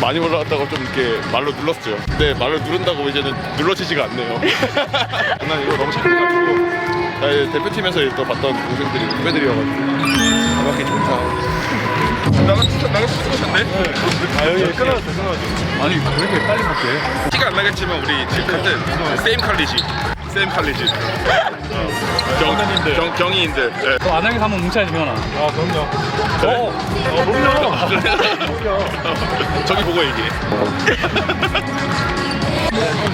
많이 올라왔다고 좀 이렇게 말로 눌렀죠. 근데 말로 누른다고 이제는 눌러지지가 않네요. 난 이거 너무 착해가지고 나 대표팀에서 또 봤던 동생들이 후배들이어가지고 정확히 좋다. 나가 찍으셨네? 아 여기 끊어졌어. 아니 왜 이렇게 빨리 먹게? 티가 안 나겠지만 우리 지금 같은 세임 칼리지. 경이인들. 네. 안하게 한번 뭉쳐야지 명아. 아 그럼요. 그럼요. 저기 보고 얘기해.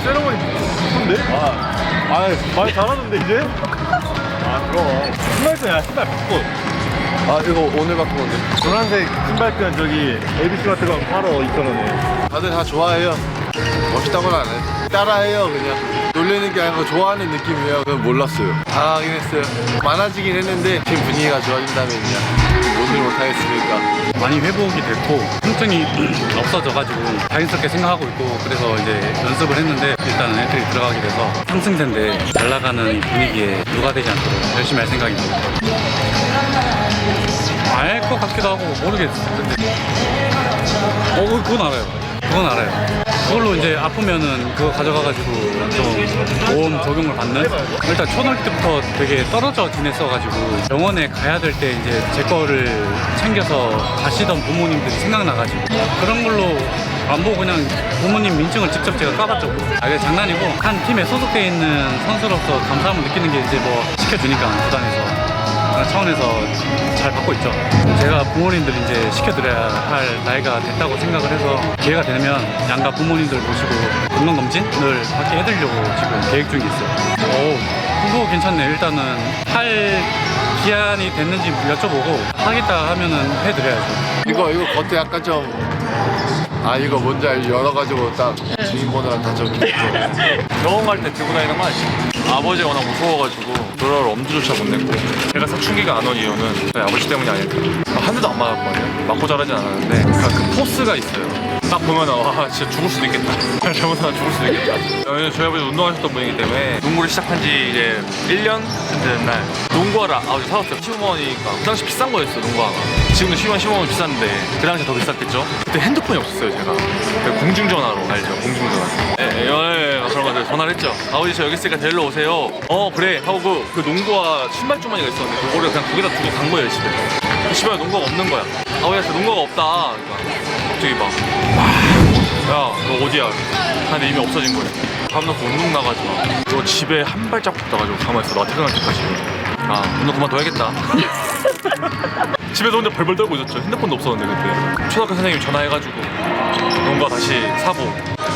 세레모니 좋은데? 말 잘하는데 이제? 그럼 신발끈이야 신발 바꿔. 이거 오늘 바꾼 건데. 노란색 신발끈 저기 ABC 마트 가면 팔어 2,000원에. 다들 다 좋아해요. 멋있다고는 안 해. 따라해요 그냥. 놀리는 게 아니고 좋아하는 느낌이에요. 그건 몰랐어요. 당하긴 했어요. 많아지긴 했는데 팀 분위기가 좋아진다면요. 뭐를 못하겠습니까? 많이 회복이 됐고 통증이 없어져가지고 다행스럽게 생각하고 있고 그래서 이제 연습을 했는데 일단은 애들이 들어가게 돼서 상승세인데 잘 나가는 이 분위기에 누가 되지 않도록 열심히 할 생각입니다. 알 것 같기도 하고 모르겠어요. 근데 그건 알아요. 그걸로 이제 아프면은 그거 가져가가지고 좀 보험 적용을 받는. 일단 초등학교 때부터 되게 떨어져 지냈어가지고 병원에 가야 될 때 이제 제 거를 챙겨서 가시던 부모님들이 생각나가지고 그런 걸로 안 보고 그냥 부모님 민증을 직접 제가 까봤죠. 그게 장난이고 한 팀에 소속되어 있는 선수로서 감사함을 느끼는 게 이제 뭐 시켜주니까 구단에서 그런 차원에서 잘 받고 있죠. 제가 부모님들 이제 시켜드려야 할 나이가 됐다고 생각을 해서 기회가 되면 양가 부모님들 모시고 건강검진을 받게 해드리려고 지금 계획 중에 있어요. 그거 괜찮네. 일단은 할 기한이 됐는지 여쭤보고 하겠다 하면은 해드려야죠. 이거 겉에 약간 좀 이거 뭔지 알지? 열어가지고 딱 주인번호랑 다 적혀있고. 병원 갈 때 들고 다니는 거 아니지? 아버지가 워낙 무서워가지고 도로를 엄두조차 못 냈고 제가 사춘기가 안 온 이유는 저희 아버지 때문이 아닐까. 한 대도 안 맞았거든요. 맞고 자라진 않았는데 그러니까 그 포스가 있어요. 딱 보면 와 진짜 죽을 수도 있겠다. 잘못하면 죽을 수도 있겠다. 왜냐면 저희 아버지 운동하셨던 분이기 때문에 농구를 시작한 지 이제 1년 되는 날 농구화를 아버지 사왔어요. 15만원이니까 그 당시 비싼 거였어요. 농구화가. 지금도 10만 15만 비싼데 그 당시 더 비쌌겠죠? 그때 핸드폰이 없었어요 제가. 공중전화로 알죠? 공중전화. 그런 거 전화를 했죠. 아버지 저 여기 있으니까 데리러 오세요. 그래 하고 그 농구화 신발 주머니가 있었는데 그거를 그냥 거기다 두고 간 거예요 집에. 집에 농구화가 없는 거야. 아버지한테 농구화가 없다. 그러니까 갑자기 막 야 너 어디야? 근데 이미 없어진 거예요. 밥 넣고 운동 나가지고 너 집에 한 발짝 붙어가지고 가만있어. 나 퇴근할 때까지. 운동 그만둬야겠다. 집에서 혼자 벌벌 떨고 있었죠. 핸드폰도 없었는데 그때 초등학교 선생님이 전화해가지고 농구화 다시 사고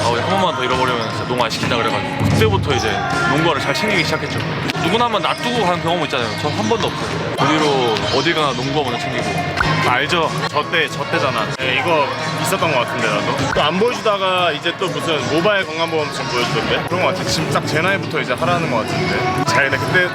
한 번만 더 잃어버리면 진짜 농구 안 시킨다 그래가지고 그때부터 이제 농구화를 잘 챙기기 시작했죠. 누구나 한번 놔두고 가는 경험 있잖아요. 전 한 번도 없어요. 그 뒤로 어디 가나 농구화 먼저 챙기고. 알죠? 저때잖아. 네, 이거 있었던 것 같은데 나도. 또 안 보여주다가 이제 또 무슨 모바일 건강보험처럼 보여주던데. 그런 것 같아. 지금 딱 제 나이부터 이제 하라는 것 같은데. 잘 근데 그때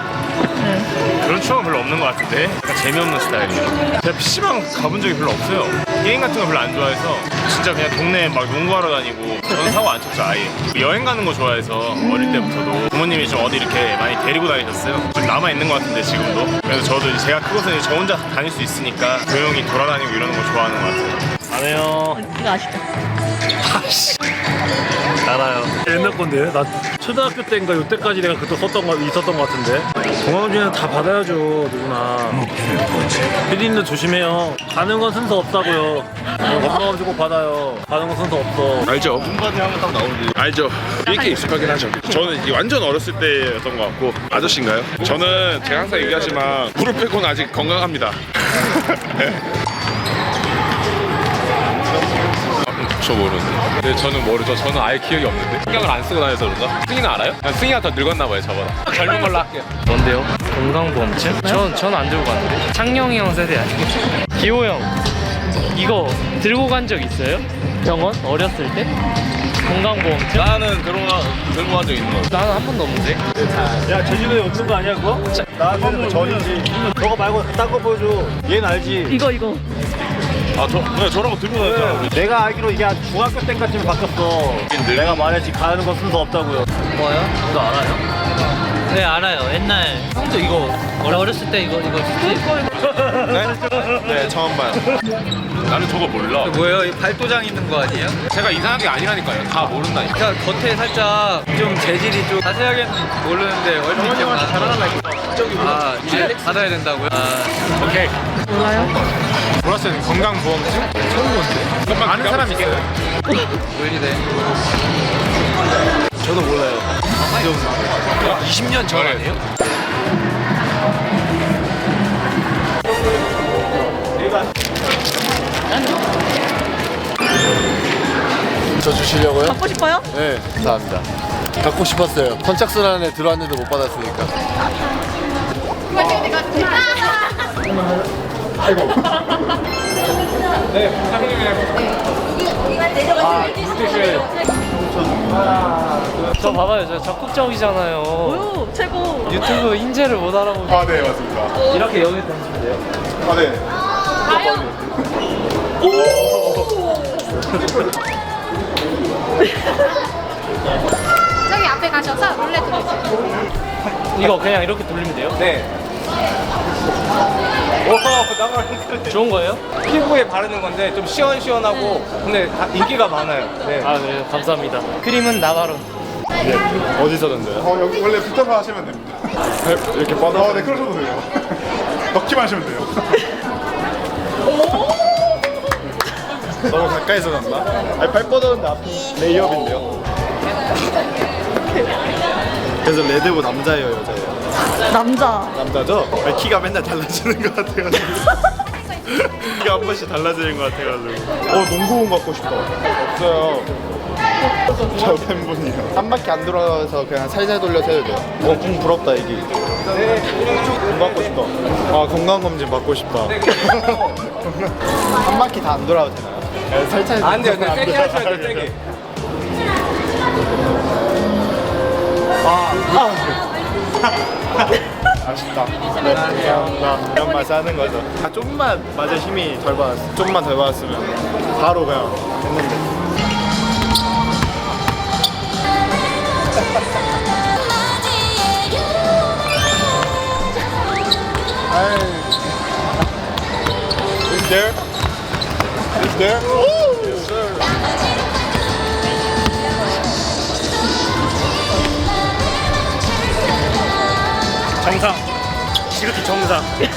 그런 추억은 별로 없는 것 같은데. 약간 재미없는 스타일이에요. 제가 PC방 가본 적이 별로 없어요. 게임 같은 거 별로 안 좋아해서 진짜 그냥 동네에 막 농구하러 다니고 저는 사고 안 쳤죠 아예. 여행 가는 거 좋아해서 어릴 때부터도 부모님이 좀 어디 이렇게 많이 데리고 다니셨어요. 좀 남아 있는 것 같은데 지금도. 그래서 저도 이제 제가 크고서 이제 저 혼자 다닐 수 있으니까 조용히 돌아다니고 이러는 거 좋아하는 것 같아요. 안 해요. 이거 아시죠? 알아요. 옛날 건데 나 초등학교 때인가 요때까지 내가 그때 있었던 것 같은데. 건강검진은 다 받아야죠 누구나. 피디님도 조심해요. 가는 건 순서 없다고요. 건강검진 꼭 받아요. 가는 건 순서 없어. 알죠? 눈바디 하면 딱 나오지. 알죠? 이렇게 익숙하긴 하죠. 저는 완전 어렸을 때였던 것 같고. 아저씨인가요? 저는 제가 항상 얘기하지만 무릎 빼고는 아직 건강합니다. 저 모르는데. 근데 저는 모르죠. 저는 아예 기억이 없는데. 신경을 안 쓰고 다녀서 그런가? 승희는 알아요? 승희가 더 늙었나 봐요 저보다. 젊은 걸로 할게요. 뭔데요? 건강보험증? 전 안 들고 갔는데. 창영이 형 세대 아니겠죠? 기호 형 이거 들고 간 적 있어요? 병원? 어렸을 때? 건강보험증? 나는 들고 간 적 있는 거. 나는 한 번도 없는데. 야 제주도에 없는 거 아니야 그거? 나한테는 전이지. 저거 말고 딴 거 보여줘. 얘는 알지. 이거 저런 거 들고 다녔잖아. 내가 알기로 이게 한 중학교 때까지는 바뀌었어. 내가 말했지 가는 건 순서 없다고요. 뭐요? 이거 알아요? 네 알아요. 옛날 형도 이거 어렸을 때 이거 쓰지? 네? 네 처음 봐요. 나는 저거 몰라. 뭐예요? 이 발도장 있는 거 아니에요? 제가 이상한 게 아니라니까요. 다 모른다니까. 그러니까 겉에 살짝 좀 재질이 좀 자세하게는 모르는데 얼핏 기억나. 아 이제 받아야 된다고요? 아 오케이. 몰랐어요. 건강보험증? 처음 본데. 그것만 아는 사람 있어요? 보이네. 저도 몰라요. 20년 전 아니에요? 저 주시려고요? 갖고 싶어요? 네, 감사합니다. 갖고 싶었어요. 선착순 안에 들어왔는데 못 받았으니까. 저 봐봐요, 저 적극적이잖아요. 오, 최고. 유튜브 인재를 못 알아보고. 아, 네, 맞습니다. 이렇게 여기 던지면 돼요. 아, 네. 저기 앞에 가셔서 룰렛 돌리세요. 이거 그냥 이렇게 돌리면 돼요? 네. 좋은 거예요? 피부에 바르는 건데 좀 시원시원하고 근데 인기가 많아요. 네. 아, 네, 감사합니다. 크림은 나바로. 어디서 던져요? 여기 원래 붙어서 하시면 됩니다. 이렇게 뻗어? 네, 그러셔도 돼요. 넣기만 하시면 돼요. 너무 가까이서 난다? 아니, 발 뻗었는데 앞에 레이업인데요. 그래서 레드부 남자예요, 여자예요? 남자. 남자죠? 아니, 키가 맨날 달라지는 것 같아가지고. 키가 한 번씩 달라지는 것 같아가지고. 농구공 갖고 싶어. 없어요. 저 팬분이요. 한 바퀴 안 돌아서 그냥 살살 돌려서 해도 돼요. 공 부럽다, 이게. 공 받고 싶어. 아, 건강검진 받고 싶다. 한 바퀴 다 안 돌아도 되나요? 네, 살짝. 안 돼요. 그냥 세게 하셔야 돼요. 세게. 아쉽다. 네, 감사합니다. 이런 맛에 하는 거죠. 좀만 맞아 힘이 덜 받았어. 좀만 덜 받았으면 바로 그냥 했는데. Is there? Is there? Yes, sir. 정상. 시그티 정상. 이렇게?